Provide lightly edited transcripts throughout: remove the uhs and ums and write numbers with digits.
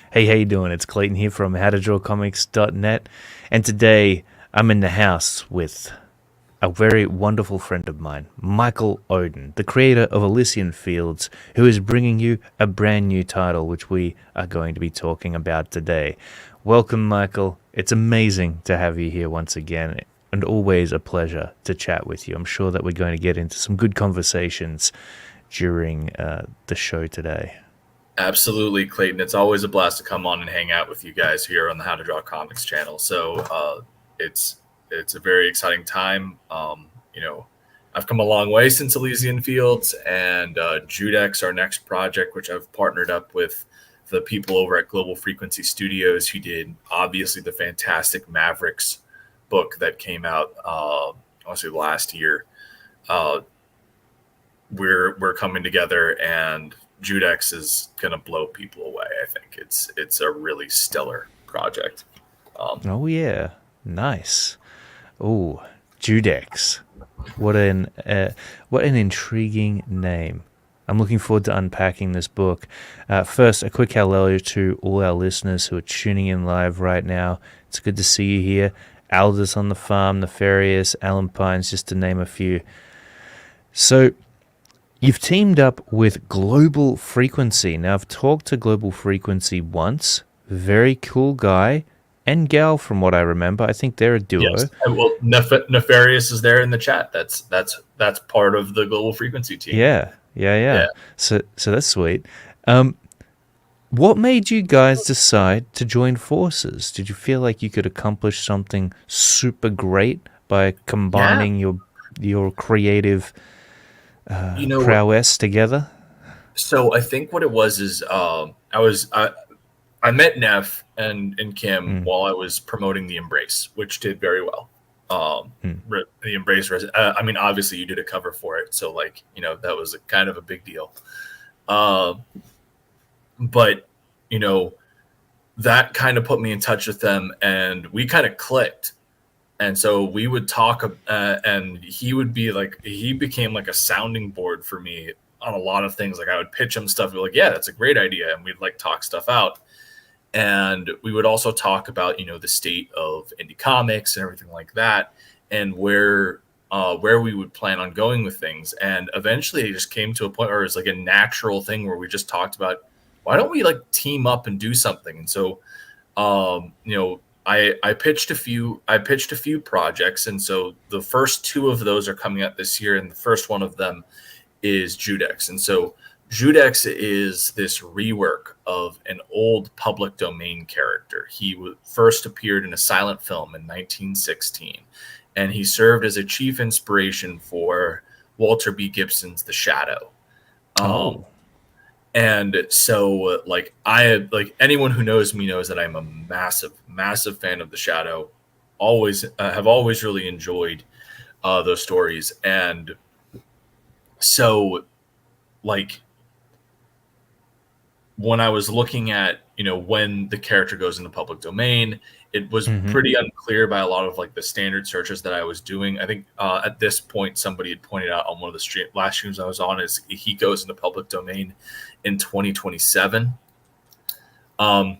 Hey, how you doing? It's Clayton here from howtodrawcomics.net, and today I'm in the house with a very wonderful friend of mine, Michael Oden, the creator of Elysian Fields, who is bringing you a brand new title, which we are going to be talking about today. Welcome, Michael. It's amazing to have you here once again, and always a pleasure to chat with you. I'm sure that we're going to get into some good conversations during the show today. Absolutely, Clayton. It's always a blast to come on and hang out with you guys here on the How to Draw Comics channel. It's a very exciting time. I've come a long way since Elysian Fields and Judex, our next project, which I've partnered up with the people over at Global Frequency Studios, who did obviously the fantastic Mavericks book that came out, I want to say last year. We're coming together, and Judex is gonna blow people away. I think it's a really stellar project. Oh yeah, nice. Oh, Judex. What an intriguing name. I'm looking forward to unpacking this book. First, a quick hello to all our listeners who are tuning in live right now. It's good to see you here. Aldous on the Farm, Nefarious, Alan Pines, just to name a few. So, you've teamed up with Global Frequency. Now, I've talked to Global Frequency once. Very cool guy and gal, from what I remember. I think they're a duo. Yes, well, Nefarious is there in the chat. That's part of the Global Frequency team. Yeah. So that's sweet. What made you guys decide to join forces? Did you feel like you could accomplish something super great by combining your creative prowess together? So I think what it was is I met Neff and Kim while I was promoting the Embrace, which did very well. The Embrace, obviously you did a cover for it, so that was kind of a big deal. But that kind of put me in touch with them, and we kind of clicked. And so we would talk, and he became like a sounding board for me on a lot of things. Like I would pitch him stuff, be like, "Yeah, that's a great idea," and we'd talk stuff out. And we would also talk about the state of indie comics and everything like that, and where we would plan on going with things. And eventually, it just came to a point where it was like a natural thing where we just talked about, why don't we team up and do something? And so, I pitched a few projects, and so the first two of those are coming out this year, and the first one of them is Judex. And so Judex is this rework of an old public domain character. He first appeared in a silent film in 1916, and he served as a chief inspiration for Walter B. Gibson's The Shadow. And so, anyone who knows me knows that I'm a massive fan of The Shadow. Have always really enjoyed those stories. And so, when I was looking at, when the character goes into public domain, it was pretty unclear by a lot of the standard searches that I was doing. I think at this point, somebody had pointed out on one of the last streams I was on is he goes into public domain in 2027. All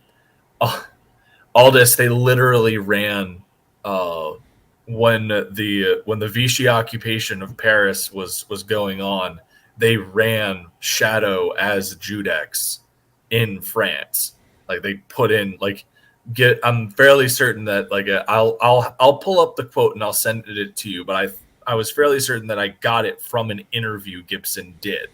this, they literally ran when the Vichy occupation of Paris was going on. They ran Shadow as Judex in France. They put in I'm fairly certain that I'll pull up the quote and I'll send it to you, but I was fairly certain that I got it from an interview Gibson did,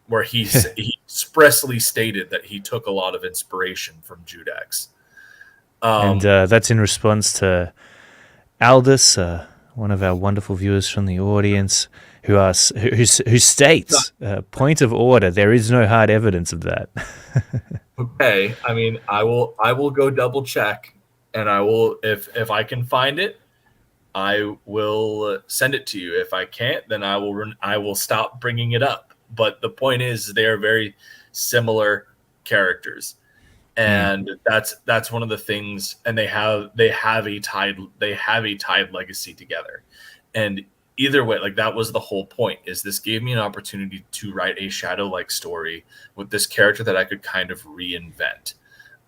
where he expressly stated that he took a lot of inspiration from Judex. And that's in response to Aldous, one of our wonderful viewers from the audience, who states, point of order, there is no hard evidence of that. Okay, I will go double check, and I will, if I can find it, I will send it to you. If I can't, then I will stop bringing it up. But the point is, they are very similar characters, and that's one of the things. And they have a tied legacy together. And either way, that was the whole point. Is this gave me an opportunity to write a Shadow-like story with this character that I could kind of reinvent.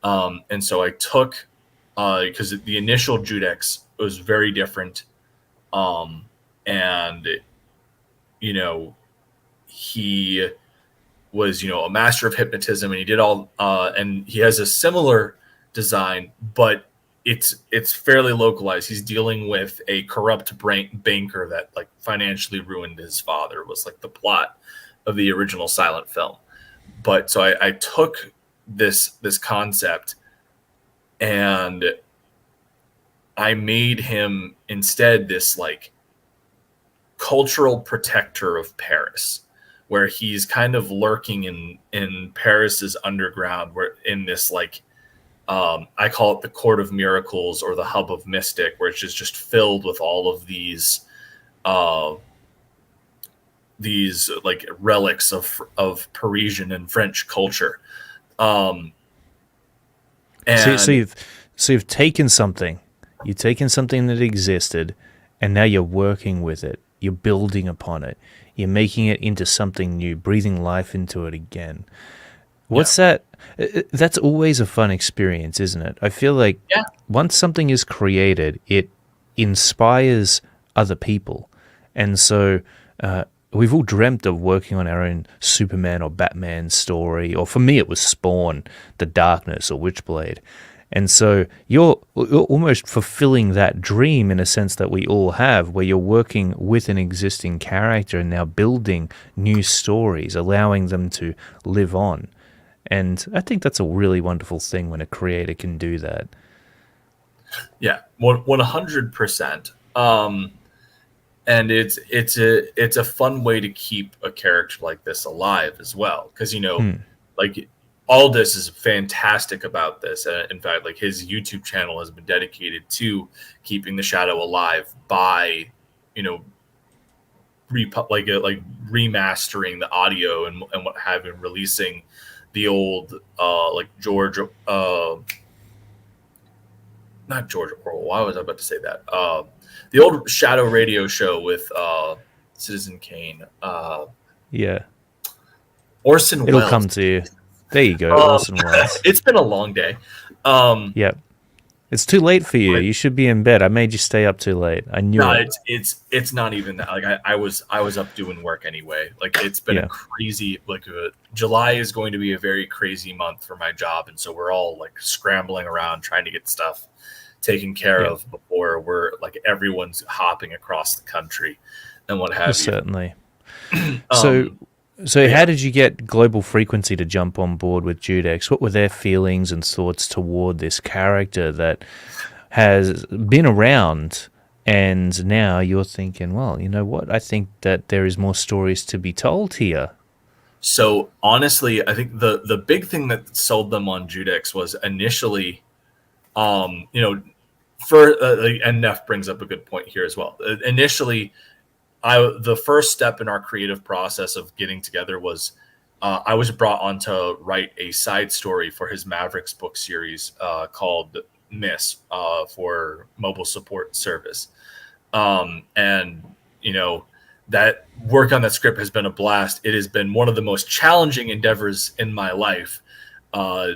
And so I took, because the initial Judex was very different. And, you know, he was, a master of hypnotism, and he did all, and he has a similar design, but it's fairly localized. He's dealing with a corrupt banker that like financially ruined his father, was like the plot of the original silent film. But so I took this concept and I made him instead this like cultural protector of Paris, where he's kind of lurking in Paris's underground, where in this like, I call it the Court of Miracles or the Hub of Mystic, which is just filled with all of these like relics of Parisian and French culture. Um, So, and you've taken something, that existed, and now you're working with it. You're building upon it. You're making it into something new, breathing life into it again. What's that? That's always a fun experience, isn't it? I feel like once something is created, it inspires other people. And so we've all dreamt of working on our own Superman or Batman story, or for me it was Spawn, The Darkness, or Witchblade. And so you're almost fulfilling that dream in a sense that we all have, where you're working with an existing character and now building new stories, allowing them to live on. And I think that's a really wonderful thing when a creator can do that. Yeah, 100%. And it's a fun way to keep a character like this alive as well, because like Aldous is fantastic about this. In fact, like his YouTube channel has been dedicated to keeping the shadow alive by remastering the audio and what have you, releasing the old like George not George Orwell. Why was I about to say that? The old Shadow radio show with Citizen Kane. Yeah. Orson It'll Welles. come to you. There you go, Orson Welles. It's been a long day. Yep. It's too late for you. You should be in bed. I made you stay up too late. I knew it. It's not even that. Like I was up doing work anyway. Like it's been a crazy, like July is going to be a very crazy month for my job, and so we're all like scrambling around trying to get stuff taken care of before we're like everyone's hopping across the country and what have you. Certainly. So how did you get Global Frequency to jump on board with Judex? What were their feelings and thoughts toward this character that has been around, and now you're thinking, well, you know what? I think that there is more stories to be told here. So honestly, I think the big thing that sold them on Judex was initially, and Neff brings up a good point here as well. Initially, the first step in our creative process of getting together was I was brought on to write a side story for his Mavericks book series called Miss for mobile support service. And, that work on that script has been a blast. It has been one of the most challenging endeavors in my life. I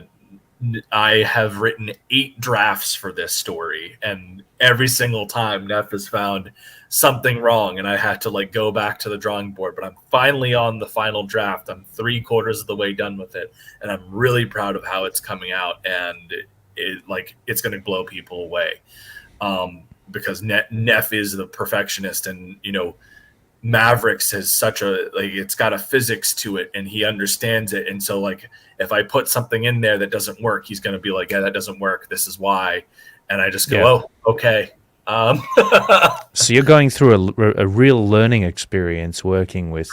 have written 8 drafts for this story, and every single time Neff has found something wrong, and I had to like go back to the drawing board. But I'm finally on the final draft. I'm 3/4 of the way done with it, and I'm really proud of how it's coming out. And it's going to blow people away because Neff is the perfectionist, and Mavericks has such a it's got a physics to it, and he understands it. And so like if I put something in there that doesn't work, he's going to be like, yeah, that doesn't work, this is why. And I just go, oh, okay. So you're going through a real learning experience working with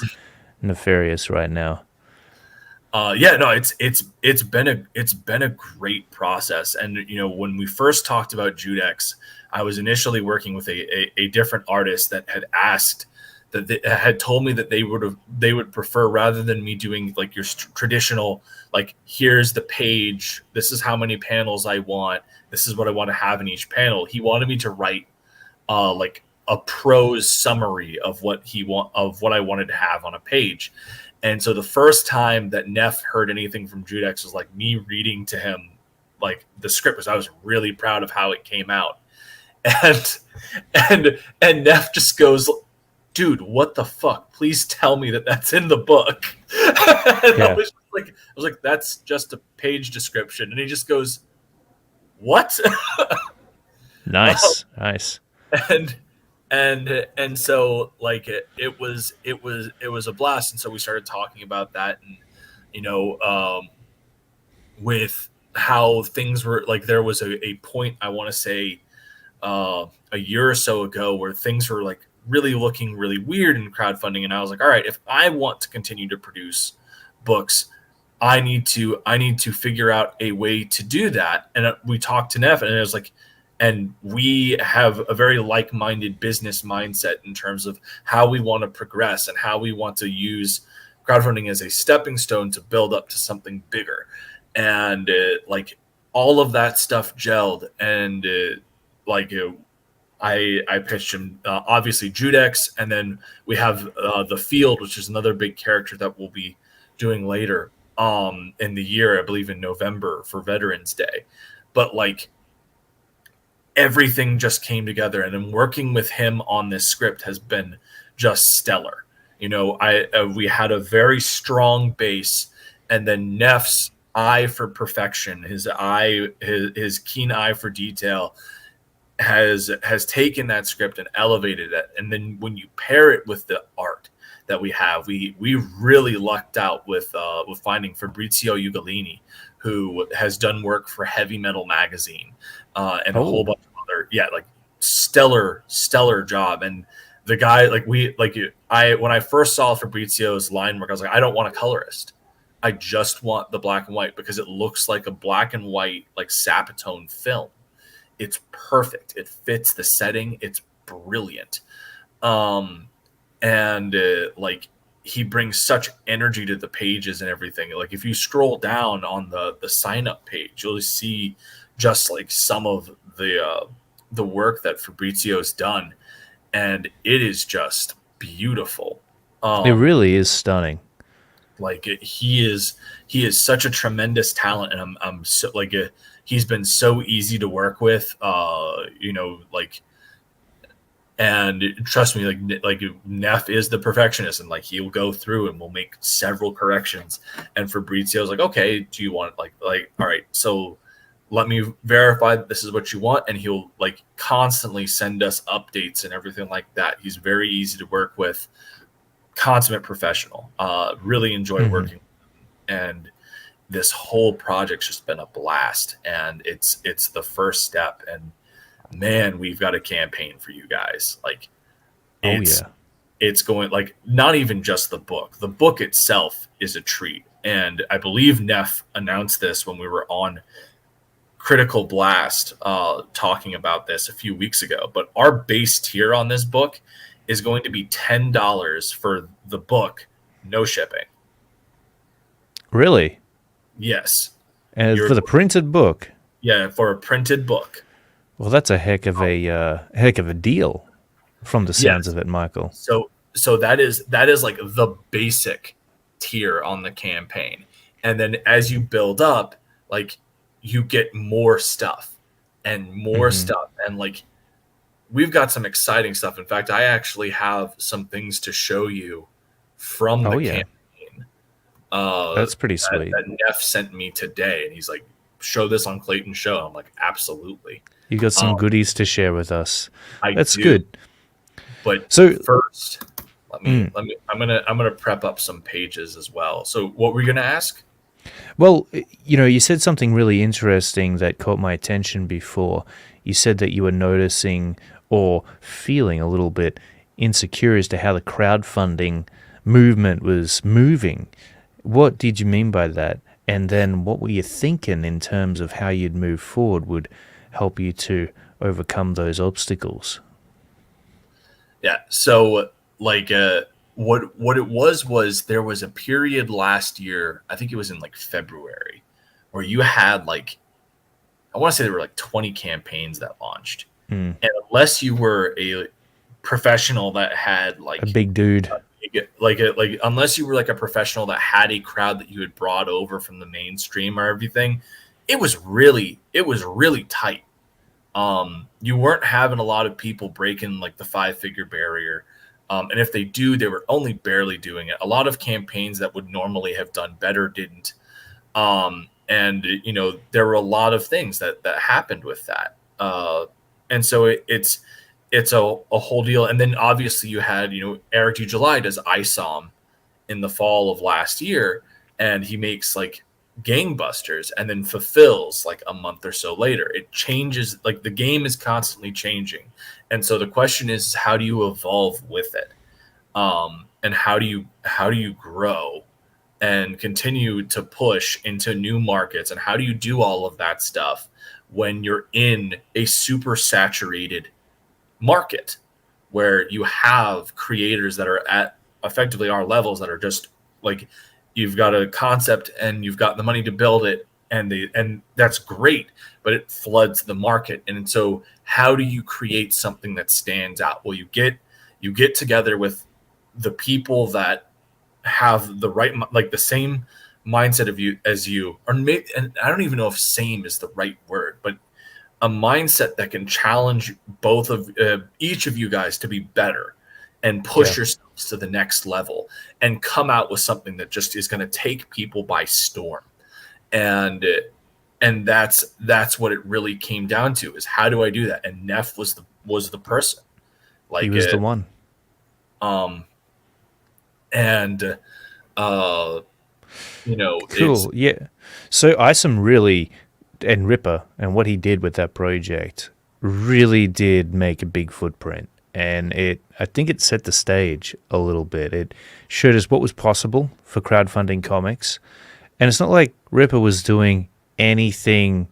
Nefarious right now. It's been a great process. And when we first talked about Judex, I was initially working with a different artist that had asked, that they had told me that they would prefer, rather than me doing like your traditional, like, here's the page, this is how many panels I want, this is what I want to have in each panel. He wanted me to write like a prose summary of what I wanted to have on a page. And so the first time that Neff heard anything from Judex was like me reading to him like the script was. I was really proud of how it came out, and and Neff just goes, "Dude, what the fuck? Please tell me that that's in the book." And Yeah. I was like, "That's just a page description," and he just goes, "What?" Nice. Nice. and and so like it was a blast, and so we started talking about that, and you know, with how things were like, there was a point, I want to say a year or so ago, where things were like really looking really weird in crowdfunding, and I was like, all right, if I want to continue to produce books, I need to figure out a way to do that. And we talked to Neff, and it was like, and we have a very like-minded business mindset in terms of how we want to progress and how we want to use crowdfunding as a stepping stone to build up to something bigger. And like all of that stuff gelled, and like I pitched him obviously Judex, and then we have the Field, which is another big character that we'll be doing later in the year, I believe in November for Veterans Day. But like everything just came together, and then working with him on this script has been just stellar. You know, we had a very strong base, and then Neff's eye for perfection, his keen eye for detail has taken that script and elevated it. And then when you pair it with the art that we have, we really lucked out with finding Fabrizio Ugolini, who has done work for Heavy Metal Magazine and a whole bunch of other, like stellar job. And the guy, when I first saw Fabrizio's line work, I was like, I don't want a colorist. I just want the black and white, because it looks like a black and white, like Sapatone film. It's perfect. It fits the setting. It's brilliant. And like he brings such energy to the pages and everything. Like if you scroll down on the sign up page, you'll see just like some of the work that Fabrizio's done, and it is just beautiful. It really is stunning. Like he is such a tremendous talent, and I'm so like he's been so easy to work with. You know, like, and trust me, like Neff is the perfectionist, and like he'll go through and we'll make several corrections. And Fabrizio's like, okay, do you want like all right, so let me verify that this is what you want, and he'll like constantly send us updates and everything like that. He's very easy to work with, consummate professional. Really enjoy working with him. And this whole project's just been a blast, and it's the first step. And man, we've got a campaign for you guys. Like it's going, like, not even just the book itself is a treat. And I believe Neff announced this when we were on Critical Blast talking about this a few weeks ago, but our base tier on this book is going to be $10 for the book, no shipping. Really? Yes. And for the printed book? Yeah, for a printed book. Well, that's a heck of a deal, from the sounds of it, Michael. So that is like the basic tier on the campaign, and then as you build up, like you get more stuff and more stuff, and like we've got some exciting stuff. In fact, I actually have some things to show you from the campaign. That's pretty sweet. That Neff sent me today, and he's like, "Show this on Clayton's show." I'm like, "Absolutely." You got some goodies to share with us. That's do. good. But so first, let me. I'm gonna prep up some pages as well. So, what were you gonna ask? Well, you know, you said something really interesting that caught my attention before. You said that you were noticing or feeling a little bit insecure as to how the crowdfunding movement was moving. What did you mean by that? And then what were you thinking in terms of how you'd move forward would help you to overcome those obstacles? Yeah. So like what it was there was a period last year, I think it was in like February, where you had like, I want to say there were like 20 campaigns that launched. And unless you were a professional that had like a big dude, unless you were like a professional that had a crowd that you had brought over from the mainstream or everything, it was really tight. You weren't having a lot of people breaking like the 5-figure barrier. And if they do, they were only barely doing it. A lot of campaigns that would normally have done better didn't. And there were a lot of things that happened with that. And so it's a whole deal. And then obviously you had, Eric D. July does ISOM in the fall of last year, and he makes like gangbusters and then fulfills like a month or so later. It changes, like the game is constantly changing. And so the question is, how do you evolve with it? And how do you grow and continue to push into new markets? And how do you do all of that stuff when you're in a super saturated market where you have creators that are at effectively our levels that are just like, you've got a concept and you've got the money to build it, and that's great, but it floods the market. And so how do you create something that stands out? Well, you get together with the people that have the right, like the same mindset of you as you, or maybe, and I don't even know if same is the right word, but a mindset that can challenge each of you guys to be better and push yourselves to the next level and come out with something that just is going to take people by storm. And that's what it really came down to, is how do I do that? And Neff was the person. Like, he was the one. And cool. Yeah. So Isom really, and Ripper and what he did with that project really did make a big footprint. And I think it set the stage a little bit. It showed us what was possible for crowdfunding comics. And it's not like Ripper was doing anything,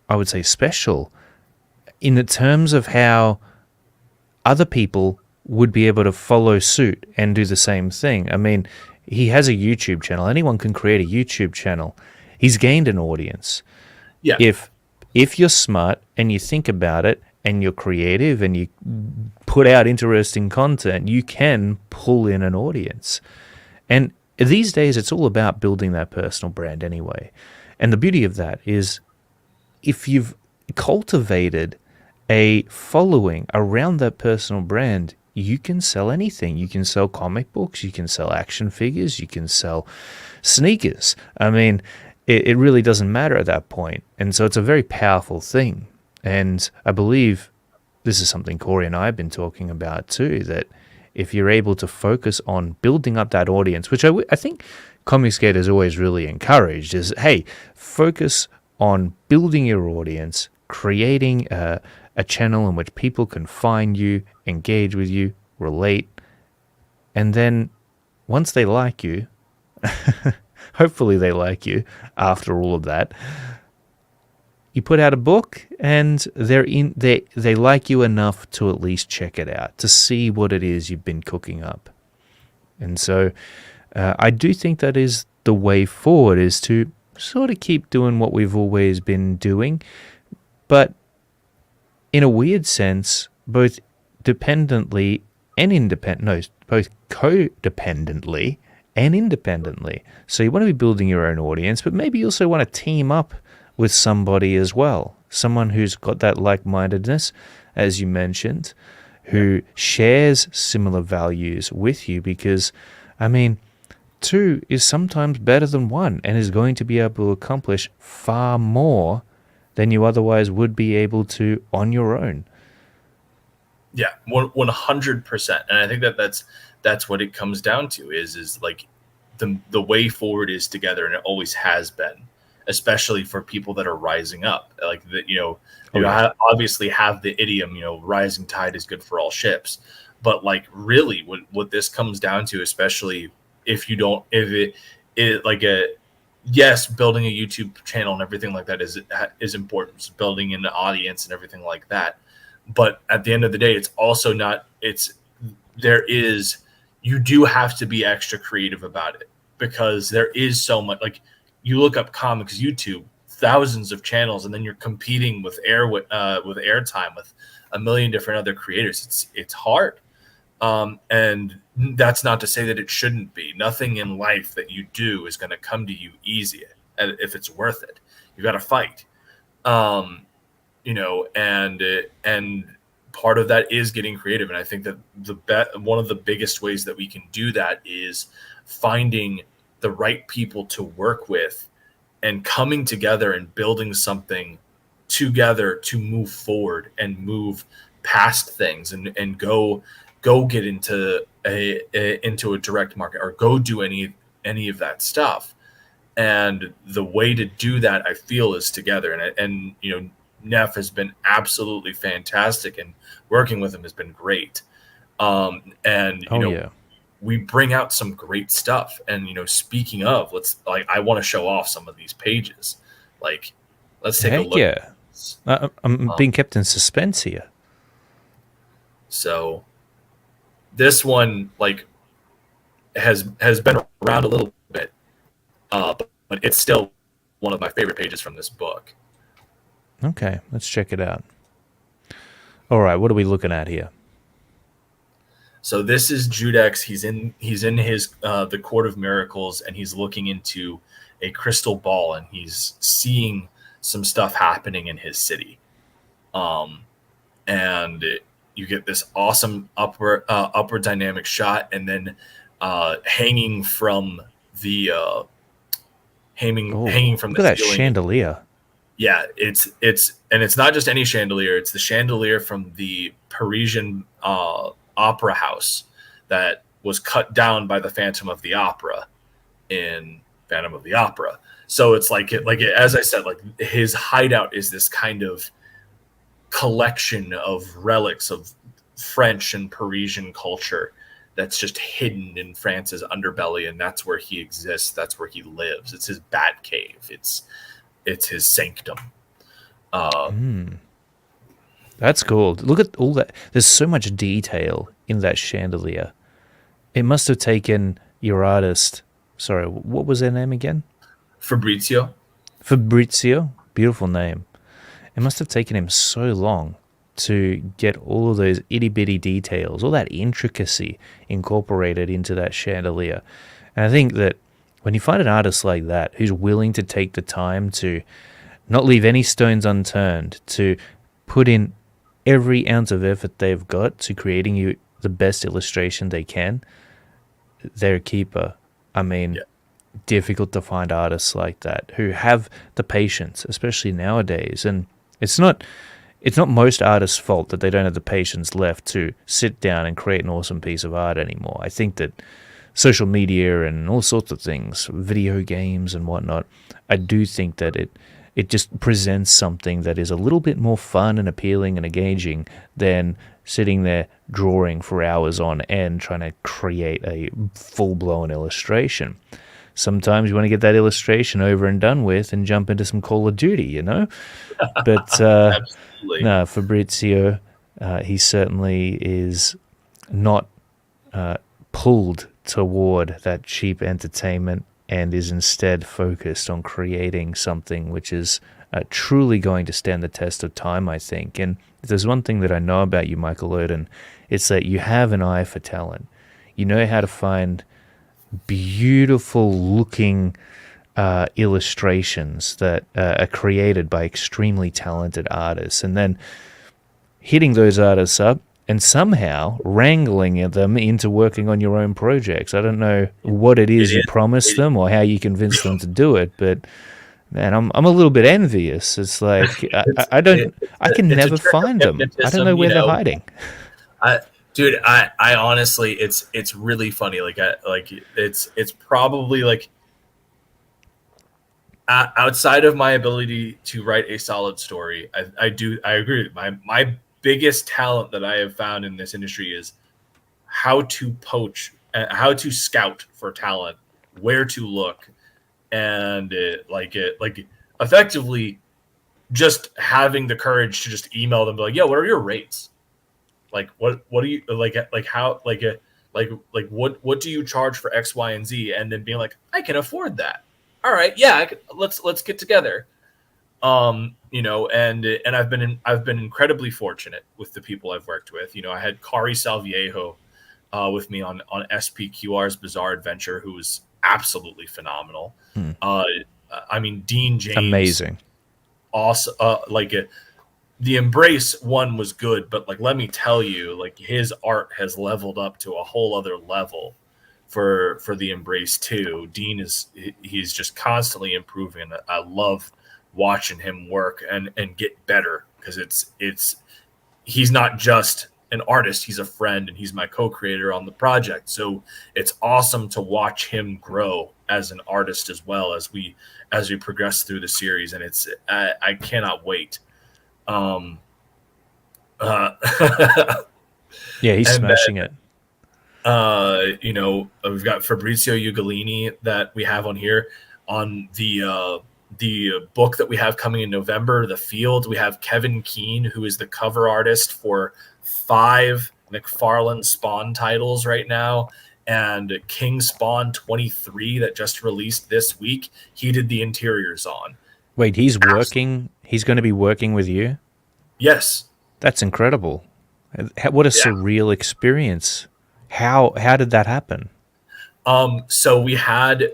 I would say, special in the terms of how other people would be able to follow suit and do the same thing. I mean, he has a YouTube channel. Anyone can create a YouTube channel. He's gained an audience. Yeah. If you're smart and you think about it and you're creative and you put out interesting content, you can pull in an audience. And these days, it's all about building that personal brand anyway. And the beauty of that is, if you've cultivated a following around that personal brand, you can sell anything. You can sell comic books, you can sell action figures, you can sell sneakers. I mean, it really doesn't matter at that point. And so it's a very powerful thing. And I believe this is something Corey and I have been talking about too, that if you're able to focus on building up that audience, which I think Comicsgate has always really encouraged, is, hey, focus on building your audience, creating a channel in which people can find you, engage with you, relate, and then once they like you, hopefully they like you after all of that, you put out a book and they like you enough to at least check it out, to see what it is you've been cooking up. And so I do think that is the way forward, is to sort of keep doing what we've always been doing, but in a weird sense, both dependently and both codependently and independently. So you want to be building your own audience, but maybe you also want to team up with somebody as well, someone who's got that like-mindedness, as you mentioned, who shares similar values with you, because, I mean, two is sometimes better than one and is going to be able to accomplish far more than you otherwise would be able to on your own. Yeah, 100%. And I think that's what it comes down to, is like the way forward is together, and it always has been, especially for people that are rising up. Like that, obviously have the idiom, rising tide is good for all ships. But like really what this comes down to, especially if yes, building a YouTube channel and everything like that is important. It's building an audience and everything like that. But at the end of the day, it's also not, you do have to be extra creative about it, because there is so much, like you look up comics, YouTube, thousands of channels, and then you're competing with airtime with a million different other creators. It's hard. And that's not to say that it shouldn't be. Nothing in life that you do is going to come to you easy. if it's worth it. You got to fight. Um, and part of that is getting creative. And I think that one of the biggest ways that we can do that is finding the right people to work with and coming together and building something together to move forward and move past things and go get into a direct market or go do any of that stuff. And the way to do that, I feel, is together. And Neff has been absolutely fantastic, and working with him has been great. We bring out some great stuff. And speaking of, I want to show off some of these pages. Let's take a look. Yeah, I'm being kept in suspense here. So this one has been around a little bit, but it's still one of my favorite pages from this book. Okay, let's check it out. All right, what are we looking at here? So this is Judex. He's in his the Court of Miracles, and he's looking into a crystal ball, and he's seeing some stuff happening in his city. And you get this awesome upward dynamic shot, and then hanging from the hanging from look the at that ceiling. Chandelier. Yeah, it's not just any chandelier. It's the chandelier from the Parisian opera house that was cut down by the Phantom of the Opera in Phantom of the Opera. So it's as I said, his hideout is this kind of collection of relics of French and Parisian culture that's just hidden in France's underbelly, and that's where he exists. That's where he lives. It's his bat cave. It's his sanctum. That's cool. Look at all that. There's so much detail in that chandelier. It must have taken your artist. Sorry, what was their name again? Fabrizio. Beautiful name. It must have taken him so long to get all of those itty bitty details, all that intricacy incorporated into that chandelier. And I think that when you find an artist like that who's willing to take the time to not leave any stones unturned, to put in every ounce of effort they've got to creating you the best illustration they can, they're a keeper. I mean, difficult to find artists like that who have the patience, especially nowadays. And it's not most artists' fault that they don't have the patience left to sit down and create an awesome piece of art anymore. I think that social media and all sorts of things, video games and whatnot, I do think that it just presents something that is a little bit more fun and appealing and engaging than sitting there drawing for hours on end trying to create a full-blown illustration. Sometimes you want to get that illustration over and done with and jump into some Call of Duty, But no, Fabrizio, he certainly is not pulled toward that cheap entertainment and is instead focused on creating something which is truly going to stand the test of time, I think. And if there's one thing that I know about you, Michael Oden, it's that you have an eye for talent. You know how to find beautiful looking illustrations that are created by extremely talented artists, and then hitting those artists up and somehow wrangling them into working on your own projects. I don't know what it is you promised them or how you convinced them to do it, but man, I'm a little bit envious. It's like I can never find them. I don't know where they're hiding. Dude, I honestly, it's really funny. It's probably outside of my ability to write a solid story. I agree. My biggest talent that I have found in this industry is how to how to scout for talent, where to look, and effectively just having the courage to just email them, like, "Yo, what are your rates? What do you what do you charge for X, Y, and Z?" And then being like, "I can afford that. All right, yeah, let's get together." And I've been incredibly fortunate with the people I've worked with. I had Kari Salviejo with me on SPQR's Bizarre Adventure, who was absolutely phenomenal. I mean, Dean James, Amazing. also, the Embrace one was good, but like, let me tell you, like, his art has leveled up to a whole other level for the Embrace 2. Dean he's just constantly improving, and I love watching him work and get better, because it's he's not just an artist, he's a friend, and he's my co-creator on the project. So it's awesome to watch him grow as an artist as well as we progress through the series, and it's I cannot wait. Um, uh, Yeah, he's and smashing it. we've got Fabrizio Ugolini that we have on here on the book that we have coming in November, The Field. We have Kevin Keane, who is the cover artist for 5 McFarlane Spawn titles right now, and King Spawn 23 that just released this week. He did the interiors on. Wait, he's working. He's going to be working with you? Yes. That's incredible. What a Yeah. surreal experience. How did that happen? So we had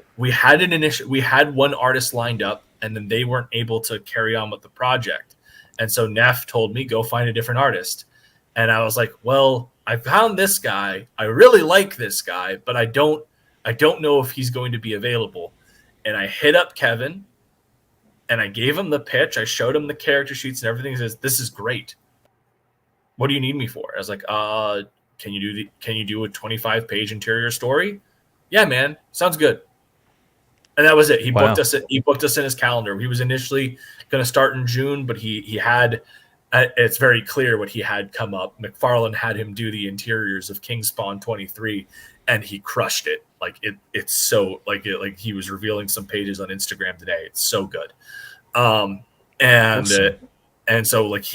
one artist lined up, and then they weren't able to carry on with the project. And so Neff told me, go find a different artist. And I was like, well, I found this guy. I really like this guy, but I don't know if he's going to be available. And I hit up Kevin and I gave him the pitch. I showed him the character sheets and everything. He says, this is great. What do you need me for? I was like, can you do a 25-page interior story? Yeah, man, sounds good. And that was it. He booked us in his calendar. He was initially going to start in June, but he had it's very clear what he had come up. McFarlane had him do the interiors of King Spawn 23, and he crushed it. Like it's so like he was revealing some pages on Instagram today. It's so good. And Awesome. And so like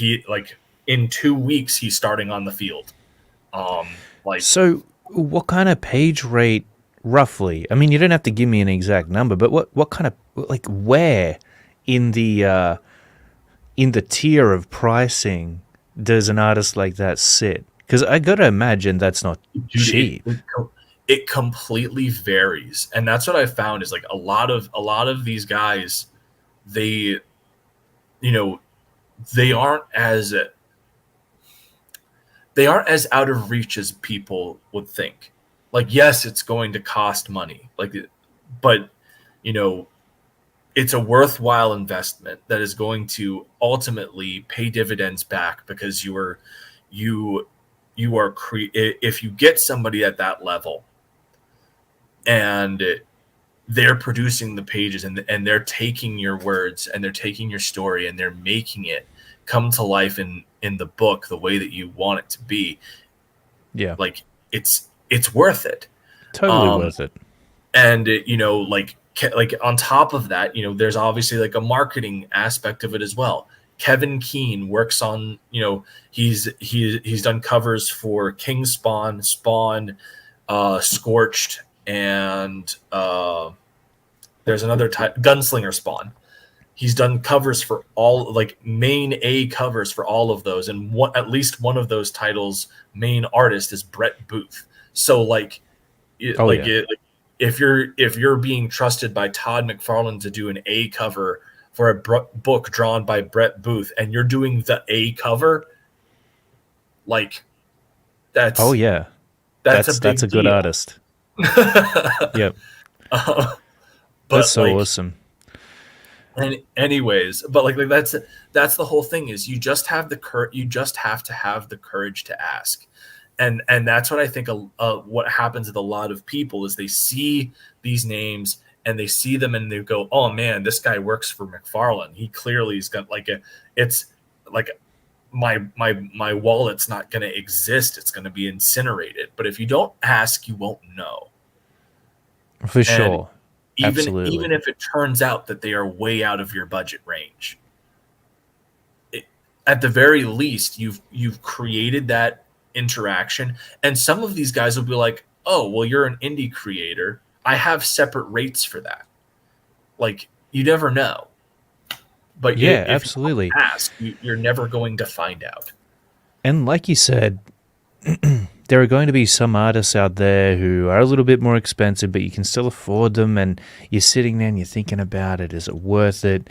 in 2 weeks he's starting on The Field. So what kind of page rate roughly? I mean, you don't have to give me an exact number, but what kind of, like, where in the tier of pricing does an artist like that sit? Because I got to imagine that's not cheap. It completely varies, and that's what I found is like a lot of these guys, they they aren't as out of reach as people would think. Like, yes, it's going to cost money, but it's a worthwhile investment that is going to ultimately pay dividends back, because if you get somebody at that level and they're producing the pages and they're taking your words and they're taking your story and they're making it come to life in the book the way that you want it to be. Yeah. Like, it's worth it. Totally worth it. And like on top of that, there's obviously like a marketing aspect of it as well. Kevin Keane works on, he's done covers for King Spawn, Scorched, and there's another Gunslinger Spawn. He's done covers for all, like, main A covers for all of those, and at least one of those titles' main artist is Brett Booth. So like, if you're being trusted by Todd McFarlane to do an A cover for a book drawn by Brett Booth, and you're doing the A cover, like, that's that's a good artist. Yep. But that's so awesome. And anyways, but like that's the whole thing, is you just have to have the courage to ask. And that's what I think what happens with a lot of people is they see these names and they see them and they go, oh man, this guy works for McFarlane. He clearly has got it's like my wallet's not going to exist. It's going to be incinerated. But if you don't ask, you won't know. For sure. Absolutely. Even if it turns out that they are way out of your budget range, at the very least, you've created that interaction. And some of these guys will be like, oh, well, you're an indie creator. I have separate rates for that. Like, you never know. But yeah, if absolutely. You ask, you're never going to find out. And like you said, there are going to be some artists out there who are a little bit more expensive, but you can still afford them, and you're sitting there and you're thinking about it. Is it worth it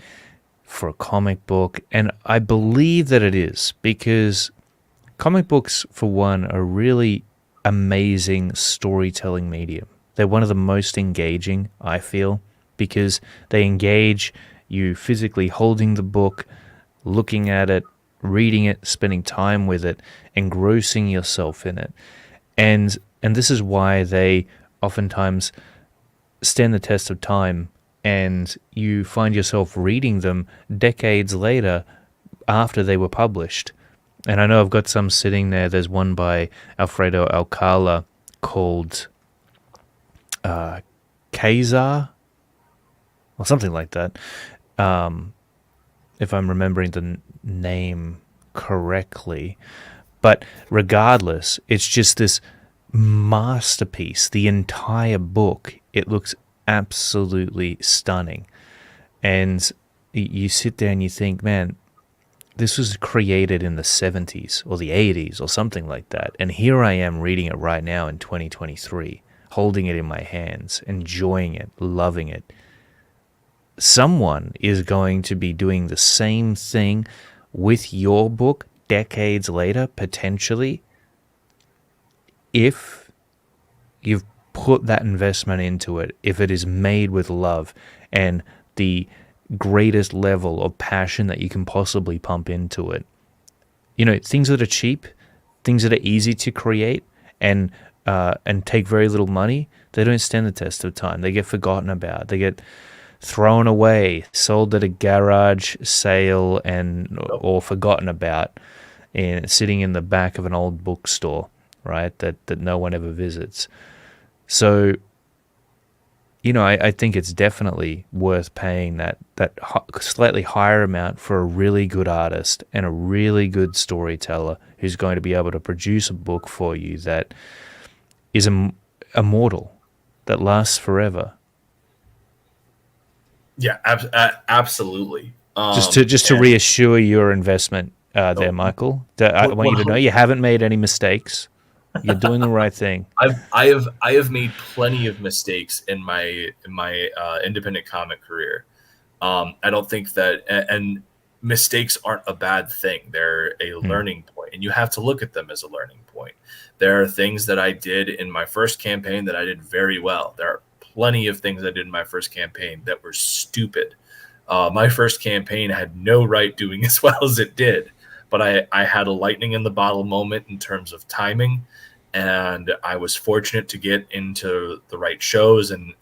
for a comic book? And I believe that it is, because comic books, for one, are really amazing storytelling medium. They're one of the most engaging, I feel, because they engage you physically holding the book, looking at it, reading it, spending time with it, engrossing yourself in it. And this is why they oftentimes stand the test of time, and you find yourself reading them decades later after they were published. And I know I've got some sitting there. There's one by Alfredo Alcala called Kazar, or something like that, if I'm remembering the name correctly. But regardless, it's just this masterpiece. The entire book, it looks absolutely stunning. And you sit there and you think, man, this was created in the 70s or the 80s or something like that. And here I am reading it right now in 2023, holding it in my hands, enjoying it, loving it. Someone is going to be doing the same thing with your book decades later, potentially, if you've put that investment into it, if it is made with love and the greatest level of passion that you can possibly pump into it. You know, things that are cheap, things that are easy to create and take very little money, they don't stand the test of time. They get forgotten about. They get thrown away, sold at a garage sale, or forgotten about, and sitting in the back of an old bookstore, right? That no one ever visits. So, you know, I think it's definitely worth paying that slightly higher amount for a really good artist and a really good storyteller who's going to be able to produce a book for you that is immortal, that lasts forever. Yeah, absolutely. Just to reassure your investment there, Michael. I want you to know you haven't made any mistakes. You're doing the right thing. I have made plenty of mistakes in my independent comic career. I don't think that, and mistakes aren't a bad thing. They're a learning point, and you have to look at them as a learning point. There are things that I did in my first campaign that I did very well. There are plenty of things I did in my first campaign that were stupid. My first campaign had no right doing as well as it did, but I had a lightning in the bottle moment in terms of timing, and I was fortunate to get into the right shows and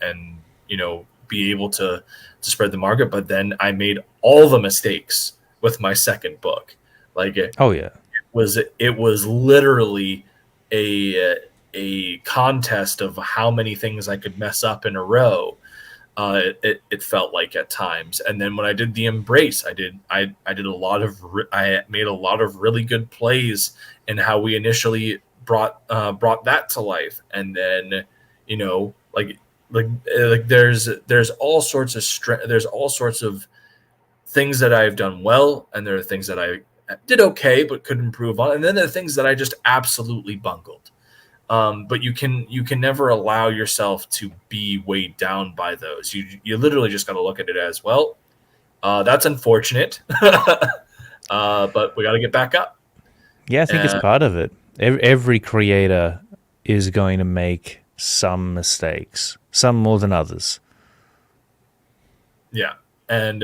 you know, be able to spread the market. But then I made all the mistakes with my second book. Like, oh yeah, it was literally a contest of how many things I could mess up in a row. It felt like at times. And then when I did the Embrace, I made a lot of really good plays in how we initially brought that to life. And then, you know, like there's all sorts of things that I've done well, and there are things that I did okay but could improve on, and then there are things that I just absolutely bungled. But you can never allow yourself to be weighed down by those. You literally just got to look at it as, well, that's unfortunate, but we got to get back up. Yeah, I think it's part of it. Every creator is going to make some mistakes, some more than others. Yeah, and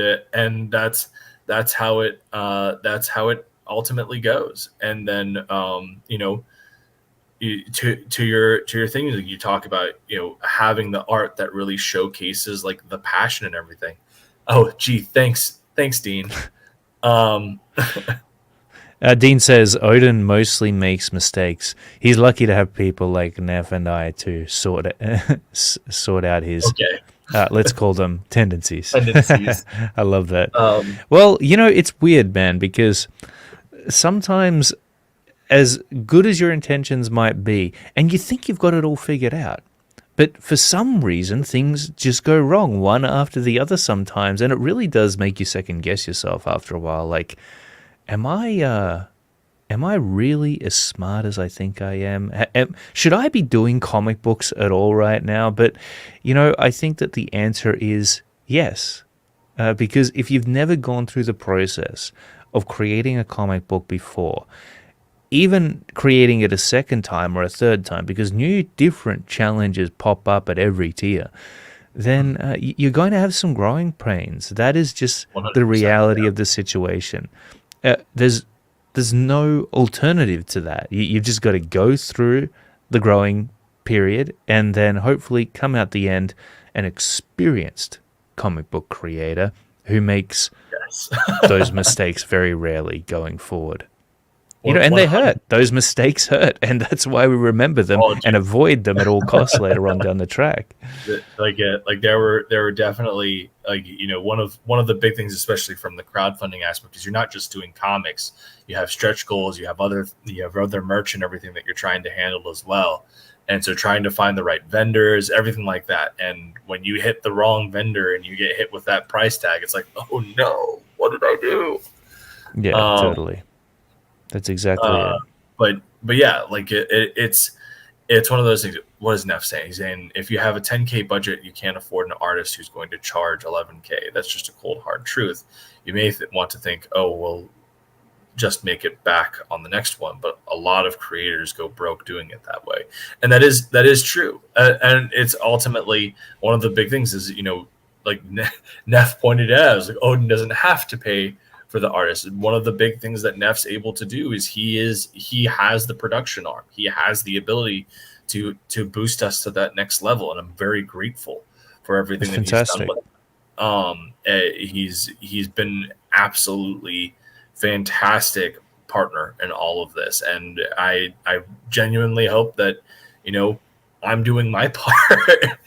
that's how it ultimately goes. And then you know, to your thing, you talk about, you know, having the art that really showcases like the passion and everything. Oh, gee, thanks, Dean. Dean says Oden mostly makes mistakes. He's lucky to have people like Neff and I to sort out his, let's call them tendencies. I love that. Well, you know, it's weird, man, because sometimes, as good as your intentions might be, and you think you've got it all figured out, but for some reason things just go wrong one after the other sometimes, and it really does make you second guess yourself after a while. Like, am I am I really as smart as I think I am? Should I be doing comic books at all right now? But, I think that the answer is yes. Because if you've never gone through the process of creating a comic book before, even creating it a second time or a third time, because new different challenges pop up at every tier, then you're going to have some growing pains. That is just the 100%. reality Yeah. of the situation. There's no alternative to that. You've just got to go through the growing period and then hopefully come out the end an experienced comic book creator who makes Yes. those mistakes very rarely going forwid. One And one they hundred. hurt. Those mistakes hurt, and that's why we remember them Oh, and dude. avoid them at all costs later on down the track. Like there were definitely, like, one of the big things, especially from the crowdfunding aspect, is you're not just doing comics. You have stretch goals, you have other merch and everything that you're trying to handle as well. And so trying to find the right vendors, everything like that. And when you hit the wrong vendor and you get hit with that price tag, it's like, oh no, what did I do? Yeah, um totally. That's exactly uh it. but yeah, like it's one of those things. What is Neff saying? He's saying if you have a 10K budget, you can't afford an artist who's going to charge 11K. That's just a cold hard truth. You may want to think, oh well, just make it back on the next one, but a lot of creators go broke doing it that way, and that is true. And it's ultimately one of the big things is, like Neff pointed out, is like Oden doesn't have to pay for the artist. One of the big things that Neff's able to do is he has the production arm. He has the ability to boost us to that next level, and I'm very grateful for That's everything that he's done fantastic. with it. He's been absolutely fantastic partner in all of this, and I genuinely hope that, I'm doing my part.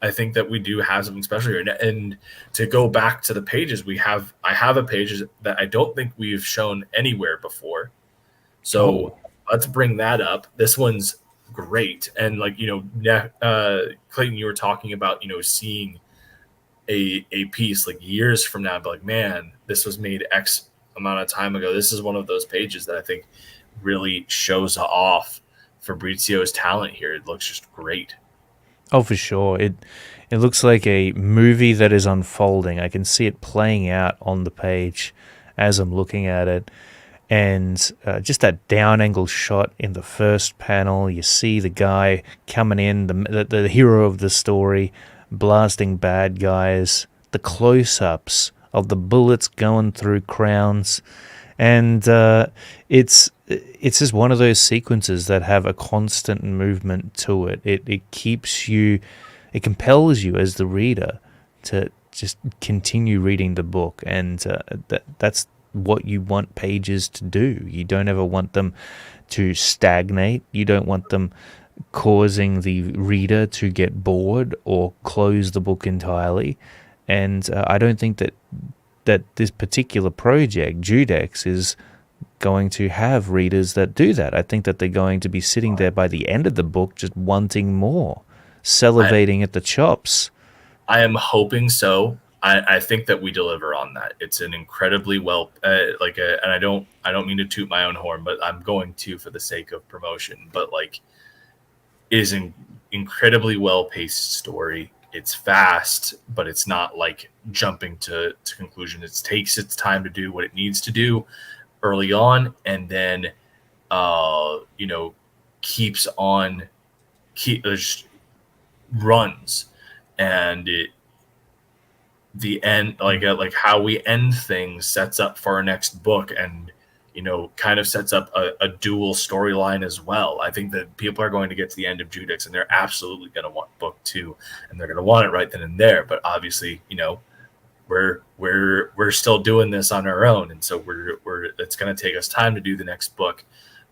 I think that we do have something special here. And to go back to the pages, I have a page that I don't think we've shown anywhere before. Oh, So let's bring that up. This one's great. And like, Clayton, you were talking about, seeing a piece like years from now, but like, man, this was made X amount of time ago. This is one of those pages that I think really shows off Fabrizio's talent here. It looks just great. oh, for sure. It looks like a movie that is unfolding. I can see it playing out on the page as I'm looking at it. And just that down angle shot in the first panel, you see the guy coming in, the hero of the story, blasting bad guys, the close ups of the bullets going through crowns. And it's just one of those sequences that have a constant movement to it. It keeps you, it compels you as the reader to just continue reading the book, and that's what you want pages to do. You don't ever want them to stagnate. You don't want them causing the reader to get bored or close the book entirely. And I don't think that this particular project, Judex, is going to have readers that do that. I think that they're going to be sitting there by the end of the book just wanting more, I, salivating at the chops. I am hoping so. I think that we deliver on that. It's an incredibly well, and I don't mean to toot my own horn, but I'm going to for the sake of promotion. But like, it is an incredibly well paced story. It's fast, but it's not like jumping to conclusion. It takes its time to do what it needs to do early on, and then you know keeps on just runs, and the end, like how we end things sets up for our next book, and kind of sets up a dual storyline as well. I think that people are going to get to the end of Judex and they're absolutely going to want book two, and they're going to want it right then and there. But obviously, we're still doing this on our own, and so we're it's going to take us time to do the next book.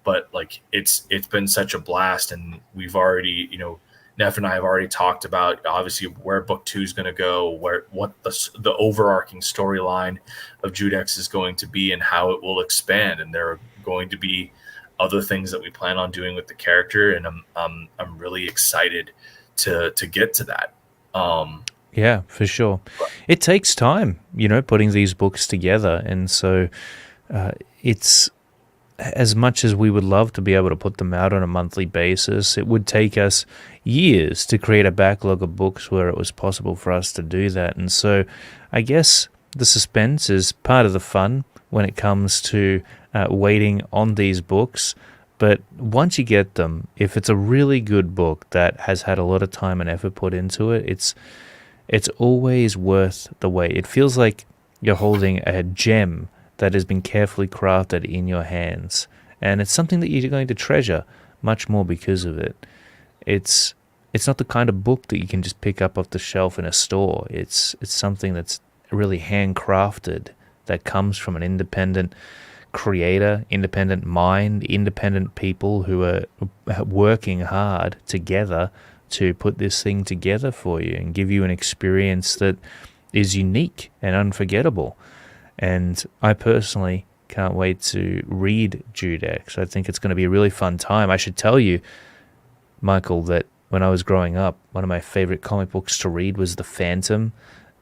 But like, it's been such a blast, and we've already, Neff and I have already talked about obviously where book two is going to go, what the overarching storyline of Judex is going to be, and how it will expand. And there are going to be other things that we plan on doing with the character, and I'm really excited to get to that. Yeah, for sure. It takes time, putting these books together. And so it's as much as we would love to be able to put them out on a monthly basis, it would take us years to create a backlog of books where it was possible for us to do that. And so I guess the suspense is part of the fun when it comes to waiting on these books. But once you get them, if it's a really good book that has had a lot of time and effort put into it, it's always worth the wait. It feels like you're holding a gem that has been carefully crafted in your hands, and it's something that you're going to treasure much more because of it. It's not the kind of book that you can just pick up off the shelf in a store. It's something that's really handcrafted, that comes from an independent creator, independent mind, independent people who are working hard together to put this thing together for you and give you an experience that is unique and unforgettable. And I personally can't wait to read Judex. I think it's going to be a really fun time. I should tell you, Michael, that when I was growing up, one of my favorite comic books to read was The Phantom,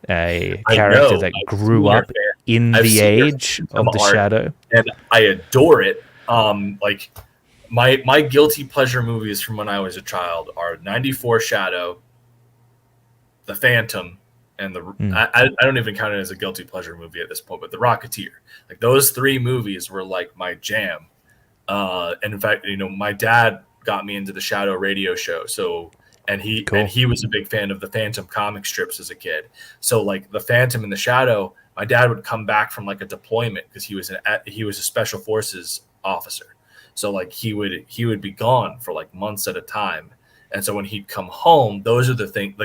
a character that grew up in the age of the Shadow. And I adore it. Like my guilty pleasure movies from when I was a child are 94 Shadow, The Phantom, and I don't even count it as a guilty pleasure movie at this point, but The Rocketeer. Like those three movies were like my jam. And in fact, my dad got me into the Shadow radio show. So and he was a big fan of the Phantom comic strips as a kid. So like the Phantom and the Shadow, my dad would come back from like a deployment because he was a special forces officer. So like he would be gone for like months at a time. And so when he'd come home, those are the things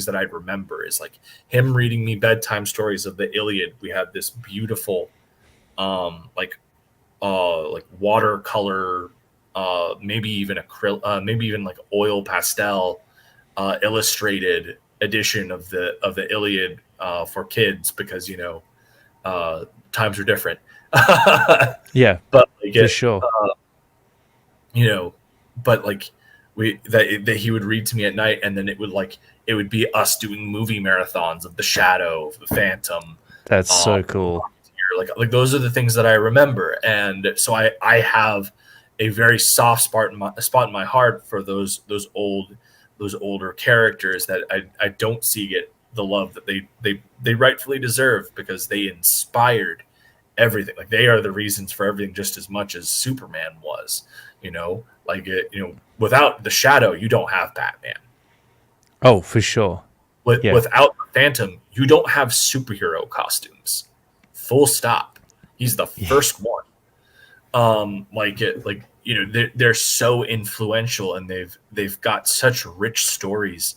that I remember is like him reading me bedtime stories of the Iliad. We had this beautiful, like watercolor, maybe even maybe even like oil pastel, illustrated edition of the Iliad for kids because times are different. Yeah, but like for sure. But like. That he would read to me at night, and then it would be us doing movie marathons of The Shadow, of The Phantom. That's so cool. Like those are the things that I remember, and so I have a very soft spot in my heart for those older characters that I don't see get the love that they rightfully deserve because they inspired everything. Like they are the reasons for everything just as much as Superman was. Without the Shadow, you don't have Batman. Oh, for sure. Without the Phantom, you don't have superhero costumes. Full stop. He's the first one. They're so influential and they've got such rich stories.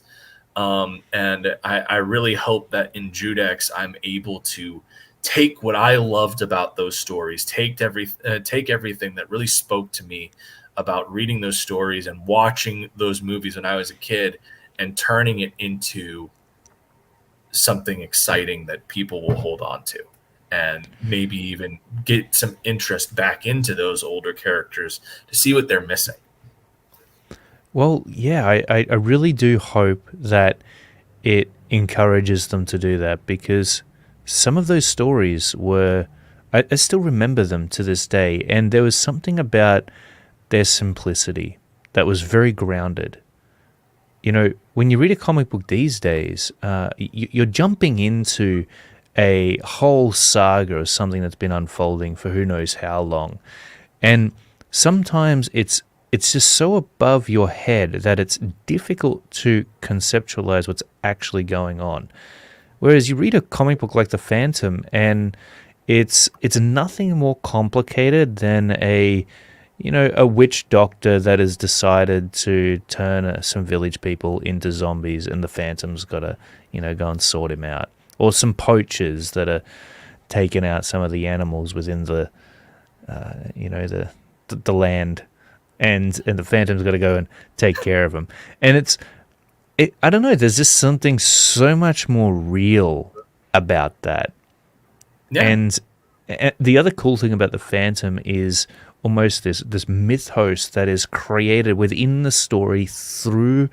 And I really hope that in Judex I'm able to take what I loved about those stories, take everything that really spoke to me about reading those stories and watching those movies when I was a kid and turning it into something exciting that people will hold on to and maybe even get some interest back into those older characters to see what they're missing. Well, yeah, I really do hope that it encourages them to do that because some of those stories were, I still remember them to this day, and there was something about their simplicity that was very grounded. When you read a comic book these days, you're jumping into a whole saga of something that's been unfolding for who knows how long. And sometimes it's just so above your head that it's difficult to conceptualize what's actually going on. Whereas you read a comic book like The Phantom and it's nothing more complicated than a witch doctor that has decided to turn some village people into zombies, and the Phantom's got to, go and sort him out. Or some poachers that are taking out some of the animals within the land, and the Phantom's got to go and take care of them. And I don't know. There's just something so much more real about that. Yeah. And the other cool thing about the Phantom is almost this mythos that is created within the story through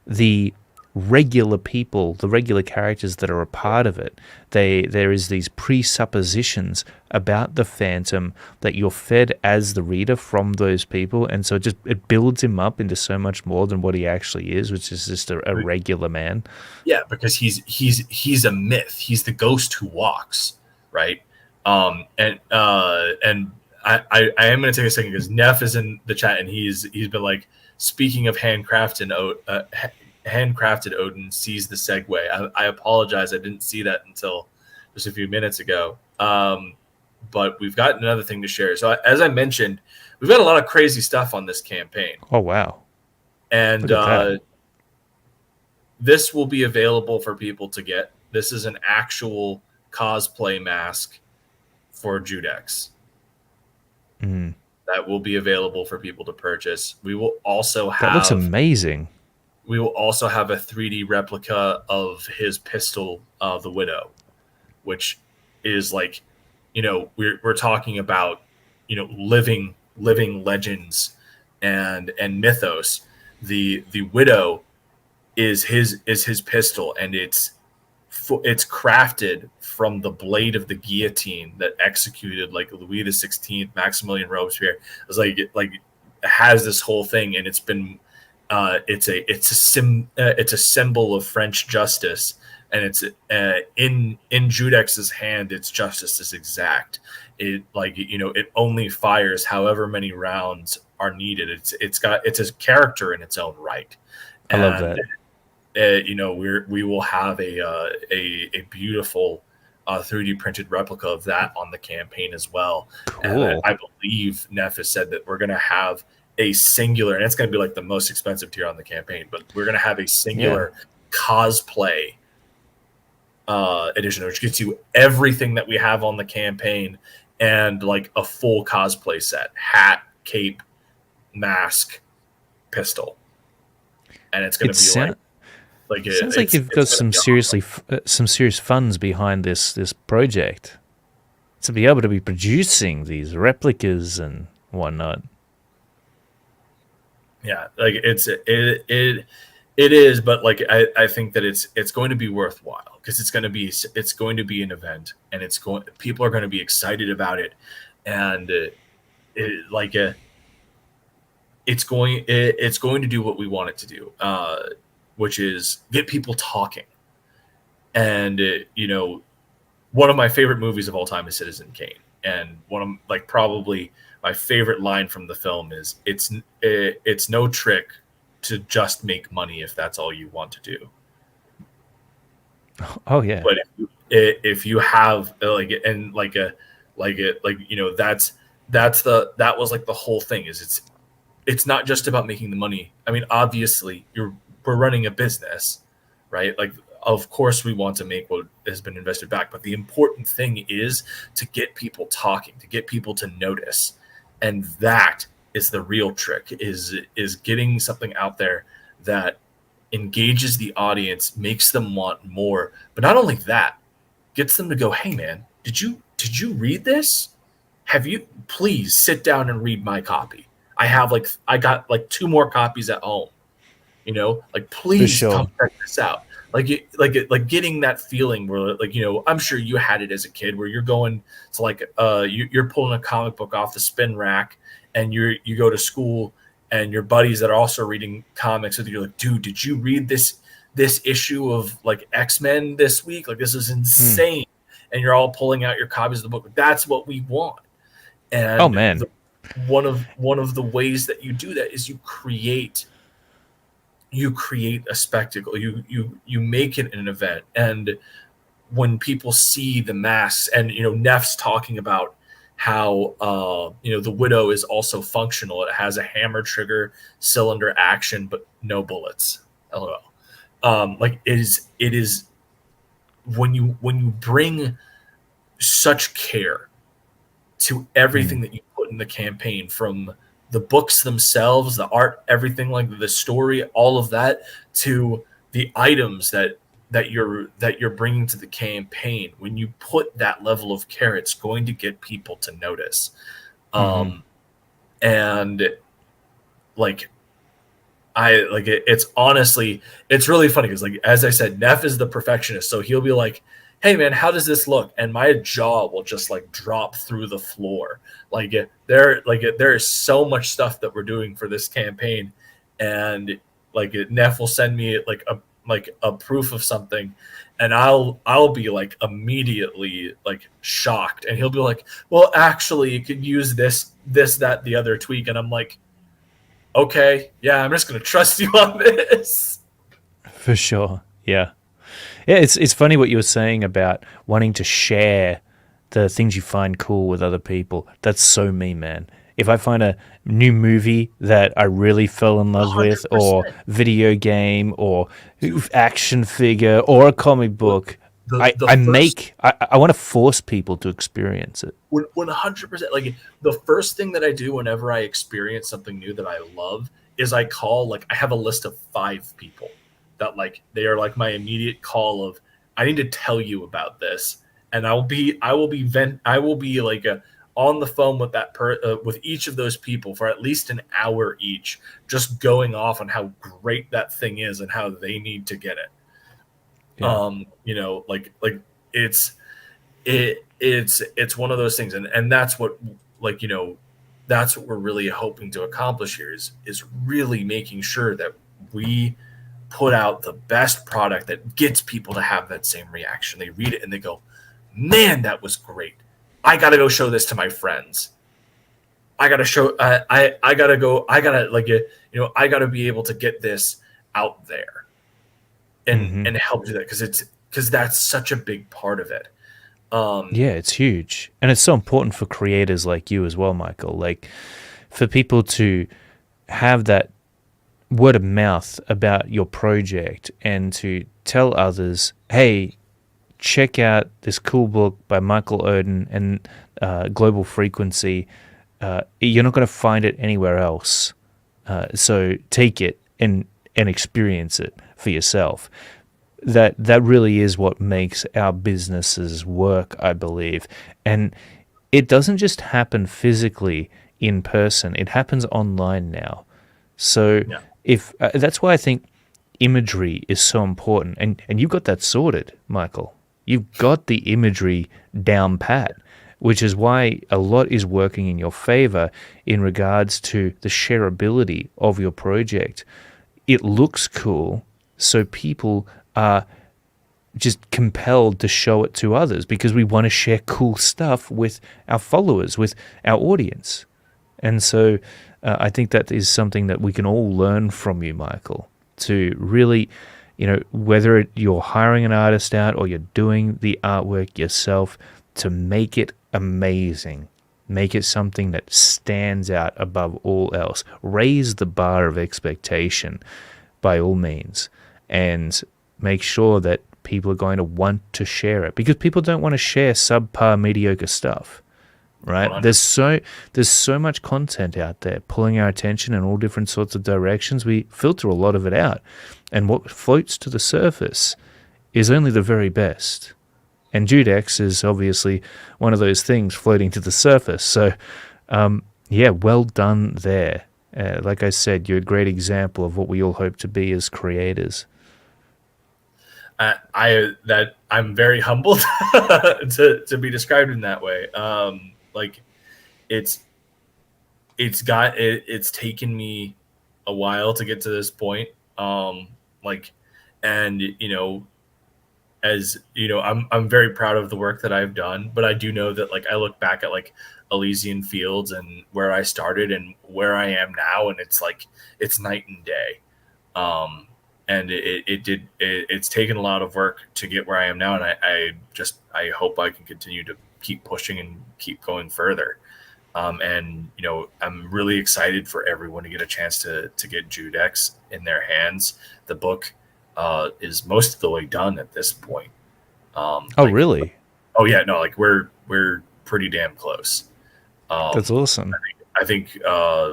the regular people, the regular characters that are a part of it. There is these presuppositions about the Phantom that you're fed as the reader from those people, and so it builds him up into so much more than what he actually is, which is just a regular man. Yeah, because he's a myth. He's the ghost who walks, right? And I am going to take a second because Neff is in the chat and he's been like, speaking of handcrafted Oden sees the segue. I apologize, I didn't see that until just a few minutes ago. But we've got another thing to share. So as I mentioned, we've got a lot of crazy stuff on this campaign. Oh wow! And Look at that. This will be available for people to get. This is an actual cosplay mask for Judex. Mm. That will be available for people to purchase. We will also have. That looks amazing. We will also have a 3D replica of his pistol, the Widow, which is like, we're talking about, living legends and mythos. The Widow is his pistol, and it's crafted from the blade of the guillotine that executed like Louis XVI, Maximilian Robespierre. It's like it has this whole thing, and it's been it's a symbol of French justice, and it's in Judex's hand. Its justice is exact. It it only fires however many rounds are needed. It's a character in its own right. I love that. We will have a beautiful 3D printed replica of that on the campaign as well. Cool. And I believe Neff has said that we're going to have a singular, and it's going to be like the most expensive tier on the campaign, but we're going to have a singular cosplay edition, which gets you everything that we have on the campaign and like a full cosplay set: hat, cape, mask, pistol. And it's going to be it sounds like you've got some serious funds behind this project to be able to be producing these replicas and whatnot. Yeah, like it is, but like I think that it's going to be worthwhile because it's going to be an event, and people are going to be excited about it, and it's going to do what we want it to do, which is get people talking. And one of my favorite movies of all time is Citizen Kane, and one of probably my favorite line from the film is it's no trick to just make money if that's all you want to do. Oh yeah. But if you have that was like the whole thing is it's not just about making the money. I mean, obviously we're running a business, right? Like, of course we want to make what has been invested back, but the important thing is to get people talking, to get people to notice. And that is the real trick, is getting something out there that engages the audience, makes them want more. But not only that, gets them to go, hey man, did you read this? Have you? Please sit down and read my copy. I got 2 more copies at home. Please come check this out. Like getting that feeling where I'm sure you had it as a kid where you're going to you're pulling a comic book off the spin rack, and you go to school, and your buddies that are also reading comics with you, you're like, dude, did you read this issue of X-Men this week? Like, this is insane. And you're all pulling out your copies of the book. That's what we want. And oh man, one of the ways that you do that is you create a spectacle. You make it an event. And when people see the masks, and Neff's talking about how the Widow is also functional. It has a hammer trigger, cylinder action, but no bullets. LOL. It is when you bring such care to everything that you put in the campaign, from the books themselves, the art, everything, like the story, all of that, to the items that you're bringing to the campaign. When you put that level of care, it's going to get people to notice. And I like it. It's honestly, it's really funny because, like, as I said, Neff is the perfectionist. So he'll be like, "Hey, man, how does this look?" And my jaw will just like drop through the floor. There is so much stuff that we're doing for this campaign, and Neff will send me like a proof of something, and I'll be like immediately like shocked, and he'll be like, "Well, actually, you could use this, that, the other tweak," and I'm like, okay, yeah, I'm just gonna trust you on this. For sure. Yeah. Yeah, it's funny what you were saying about wanting to share the things you find cool with other people. That's so me, man. If I find a new movie that I really fell in love with, or 100%. video game, or action figure, or a comic book, The I, the I first make I want to force people to experience it. 100%, like the first thing that I do whenever I experience something new that I love is I have a list of 5 people that like they are like my immediate call of, I need to tell you about this, and I will be like on the phone with with each of those people for at least an hour each, just going off on how great that thing is and how they need to get it. Yeah. Like it's one of those things, and that's what, like, that's what we're really hoping to accomplish here is really making sure that we put out the best product that gets people to have that same reaction. They read it and they go, man, that was great. I gotta go show this to my friends. I gotta show I gotta go, I gotta I gotta be able to get this out there and Hmm. and help do that, because that's such a big part of it. Yeah, it's huge. And it's so important for creators like you as well, Michael. Like, for people to have that word of mouth about your project and to tell others, hey, check out this cool book by Michael Oden and Global Frequency. You're not going to find it anywhere else. So take it and experience it for yourself. That really is what makes our businesses work, I believe. And it doesn't just happen physically in person, it happens online now. So Yeah. if that's why I think imagery is so important, and you've got that sorted, Michael. You've got the imagery down pat, which is why a lot is working in your favor in regards to the shareability of your project. It looks cool, so people are just compelled to show it to others because we want to share cool stuff with our followers, with our audience. And so I think that is something that we can all learn from you, Michael, to really, whether you're hiring an artist out or you're doing the artwork yourself, to make it amazing. Make it something that stands out above all else. Raise the bar of expectation by all means, and make sure that people are going to want to share it, because people don't want to share subpar, mediocre stuff. Right? 100. There's so much content out there pulling our attention in all different sorts of directions. We filter a lot of it out, and what floats to the surface is only the very best. And Judex is obviously one of those things floating to the surface. So, yeah, well done there. Like I said, you're a great example of what we all hope to be as creators. I'm very humbled to be described in that way. Like it's it's taken me a while to get to this point. Like, and as I'm very proud of the work that I've done, but I do know that, like, I look back at like Elysian Fields and where I started and where I am now, and it's like it's night and day. Um, and it's taken a lot of work to get where I am now, and I hope I can continue to keep pushing and keep going further. And I'm really excited for everyone to get a chance to get Judex in their hands. The book is most of the way done at this point. Oh, really? Oh yeah, no, like we're pretty damn close. That's awesome. I think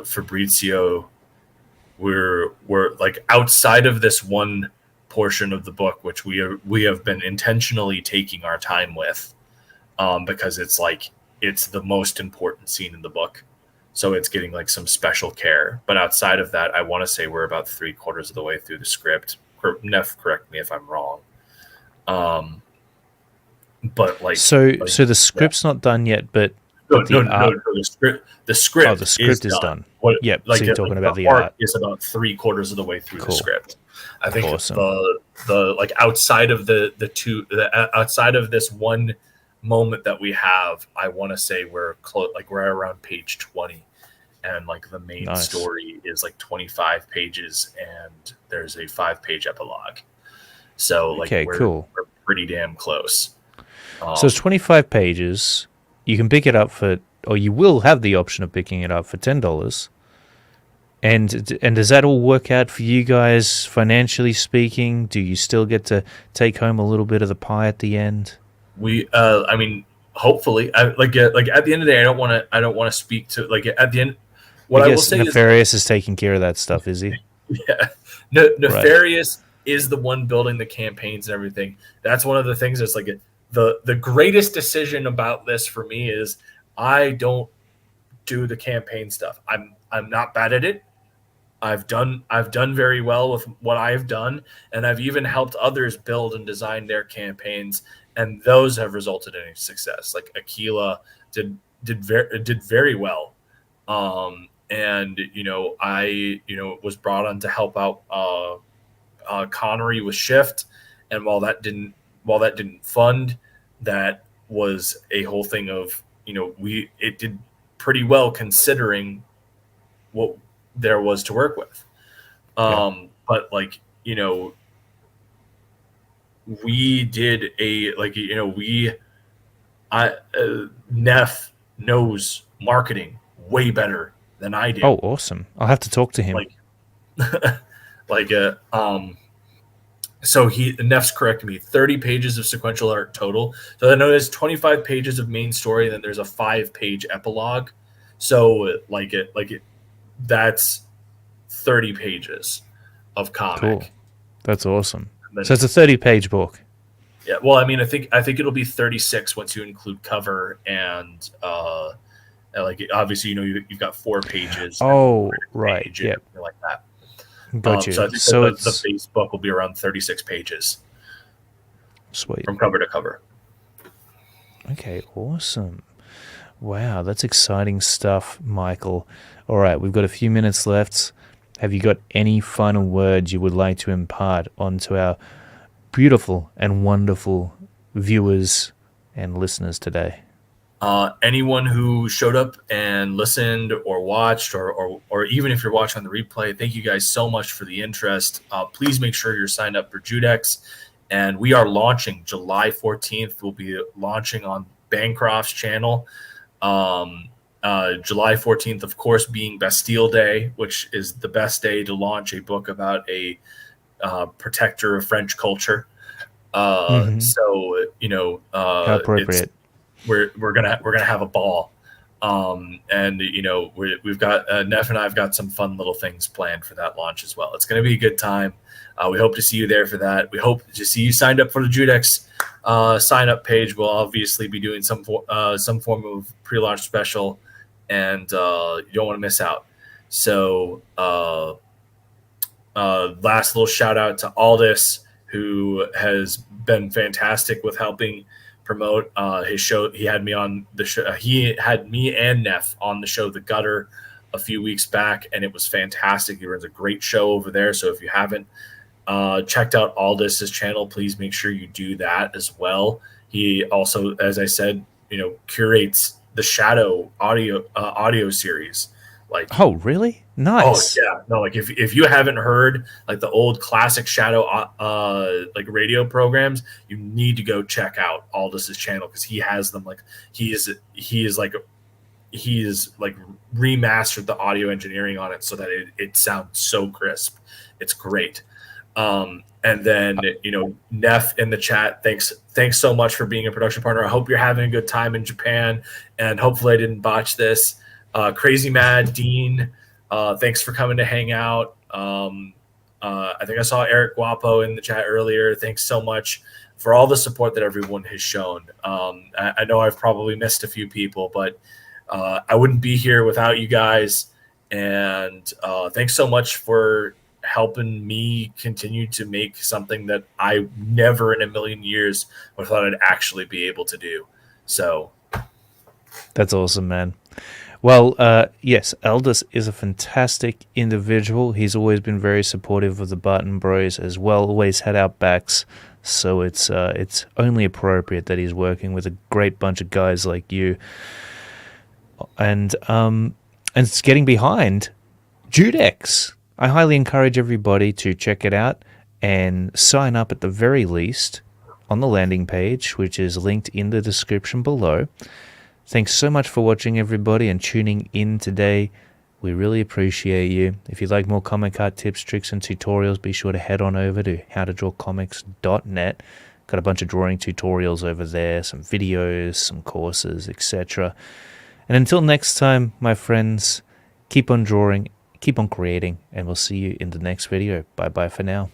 Fabrizio, we're like outside of this one portion of the book, which we have been intentionally taking our time with, because it's the most important scene in the book. so it's getting like some special care. But outside of that, I want to say we're about 3/4 of the way through the script. Neff, correct me if I'm wrong. But So like the yeah. script's not done yet, but No, the art. the script Oh, the is script is done. done. What Yep. So like you're it, talking like about the the art art. is about 3/4 of the way through the Cool. script. I think Awesome. the like outside of outside of this one moment that we have, I want to say we're close, like we're around page 20, and like the main Nice. story is like 25 pages, and there's a 5-page epilogue. So like Okay, cool. we're pretty damn close. So it's 25 pages. You can pick it up for, or you will have the option of picking it up for $10. And does that all work out for you guys financially speaking? Do you still get to take home a little bit of the pie at the end? We I mean, hopefully, like at the end of the day, I don't want to speak to like at the end. What I I will guess say Nefarious is taking care of that stuff, is he? yeah, Right. Nefarious is the one building the campaigns and everything. That's one of the things that's like the greatest decision about this for me is I don't do the campaign stuff. I'm not bad at it. I've done very well with what I've done, and I've even helped others build and design their campaigns, and those have resulted in success. Like Aquila did very well, and I was brought on to help out Connery with Shift, and while that didn't fund, that was a whole thing of it did pretty well considering what there was to work with. But like, we did a like, Neff knows marketing way better than I do. Oh, awesome. I'll have to talk to him. Like, like, so Neff's correcting me. 30 pages of sequential art total. So I know there's 25 pages of main story, and then there's a 5-page epilogue. So that's 30 pages of comic. Cool. That's awesome. Then, so it's a 30-page book. Yeah. Well, I mean, I think it'll be 36 once you include cover and like obviously you've got 4 pages. Oh, right. Yeah. Like that. Got you. So I think the base book will be around 36 pages. Sweet. From cover to cover. Okay, awesome. Wow, that's exciting stuff, Michael. All right, we've got a few minutes left. Have you got any final words you would like to impart onto our beautiful and wonderful viewers and listeners today? Anyone who showed up and listened or watched, or even if you're watching on the replay, thank you guys so much for the interest. Please make sure you're signed up for Judex. And we are launching July 14th. We'll be launching on Bancroft's channel. July 14th, of course, being Bastille Day, which is the best day to launch a book about a protector of French culture. So how appropriate. We're gonna have a ball, and we've got Neff and I've got some fun little things planned for that launch as well. It's gonna be a good time. We hope to see you there for that. We hope to see you signed up for the Judex sign up page. We'll obviously be doing some form of pre-launch special, and you don't want to miss out. So last little shout out to Aldis, who has been fantastic with helping promote his show. He had me on the show. He had me and Neff on the show The Gutter a few weeks back, and it was fantastic. He runs a great show over there. So if you haven't checked out Aldis's channel, please make sure you do that as well. He also, as I said, curates the Shadow audio series. Like, oh, really? Nice. Oh yeah, no, like if you haven't heard like the old classic Shadow like radio programs, you need to go check out Aldis's channel because he has them. Like he's remastered the audio engineering on it so that it sounds so crisp. It's great. And then Neff in the chat, thanks so much for being a production partner. I hope you're having a good time in Japan, and hopefully I didn't botch this. Crazy Mad Dean, thanks for coming to hang out. I think I saw Eric Guapo in the chat earlier. Thanks so much for all the support that everyone has shown. I know I've probably missed a few people, but I wouldn't be here without you guys. And thanks so much for helping me continue to make something that I never in a million years would have thought I'd actually be able to do. So That's awesome, man. Well, yes, Aldous is a fantastic individual. He's always been very supportive of the Barton Bros as well, always had our backs. So it's only appropriate that he's working with a great bunch of guys like you. And it's getting behind Judex. I highly encourage everybody to check it out and sign up at the very least on the landing page, which is linked in the description below. Thanks so much for watching, everybody, and tuning in today. We really appreciate you. If you'd like more comic art tips, tricks, and tutorials, be sure to head on over to howtodrawcomics.net. Got a bunch of drawing tutorials over there, some videos, some courses, etc. And until next time, my friends, keep on drawing, keep on creating, and we'll see you in the next video. Bye-bye for now.